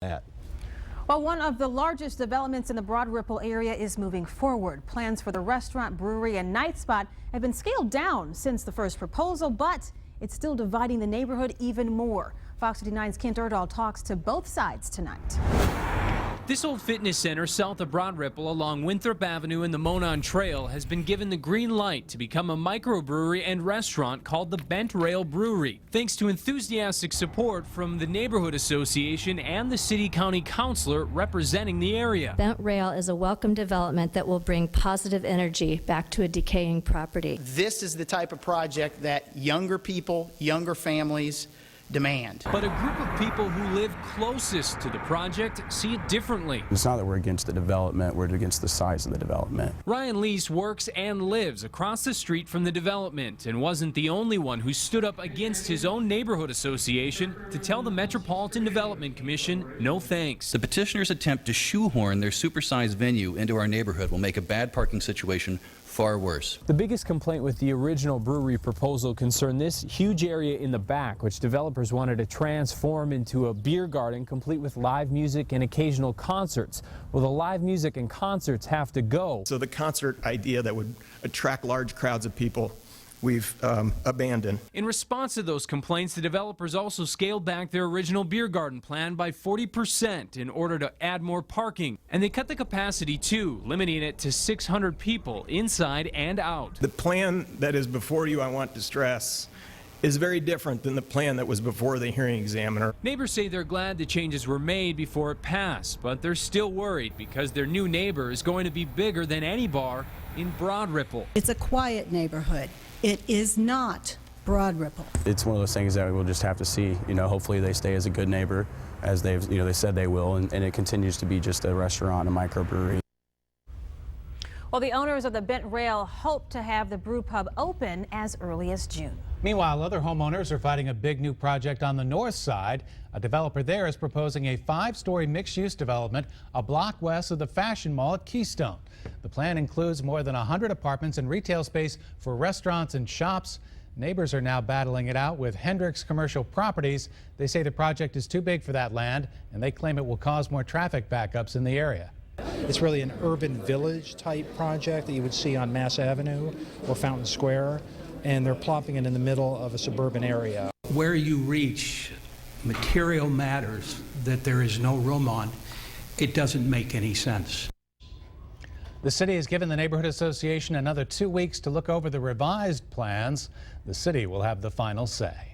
that. Well, one of the largest developments in the Broad Ripple area is moving forward. Plans for the restaurant, brewery, and night spot have been scaled down since the first proposal, but it's still dividing the neighborhood even more. Fox 59's Kent Erdahl talks to both sides tonight. This old fitness center south of Broad Ripple along Winthrop Avenue and the Monon Trail has been given the green light to become a microbrewery and restaurant called the Bent Rail Brewery, thanks to enthusiastic support from the neighborhood association and the city-county councilor representing the area. Bent Rail is a welcome development that will bring positive energy back to a decaying property. This is the type of project that younger people, younger families demand. But a group of people who live closest to the project see it differently. It's not that we're against the development, we're against the size of the development. Ryan Lease works and lives across the street from the development and wasn't the only one who stood up against his own neighborhood association to tell the Metropolitan Development Commission no thanks. The petitioners' attempt to shoehorn their supersized venue into our neighborhood will make a bad parking situation far worse. The biggest complaint with the original brewery proposal concerned this huge area in the back, which developers wanted to transform into a beer garden complete with live music and occasional concerts. Well, the live music and concerts have to go. So the concert idea that would attract large crowds of people, we've abandoned. In response to those complaints, the developers also scaled back their original beer garden plan by 40% in order to add more parking. And they cut the capacity too, limiting it to 600 people inside and out. The plan that is before you, I want to stress, is very different than the plan that was before the hearing examiner. Neighbors say they're glad the changes were made before it passed, but they're still worried because their new neighbor is going to be bigger than any bar in Broad Ripple. It's a quiet neighborhood. It is not Broad Ripple. It's one of those things that we'll just have to see. Hopefully they stay as a good neighbor, as they said they will, and it continues to be just a restaurant, a microbrewery. Well, the owners of the Bent Rail hope to have the brew pub open as early as June. Meanwhile, other homeowners are fighting a big new project on the north side. A developer there is proposing a 5-story mixed-use development a block west of the Fashion Mall at Keystone. The plan includes more than 100 apartments and retail space for restaurants and shops. Neighbors are now battling it out with Hendricks Commercial Properties. They say the project is too big for that land, and they claim it will cause more traffic backups in the area. It's really an urban village type project that you would see on Mass Avenue or Fountain Square, and they're plopping it in the middle of a suburban area. Where you reach material matters that there is no room on, it doesn't make any sense. The city has given the neighborhood association another 2 weeks to look over the revised plans. The city will have the final say.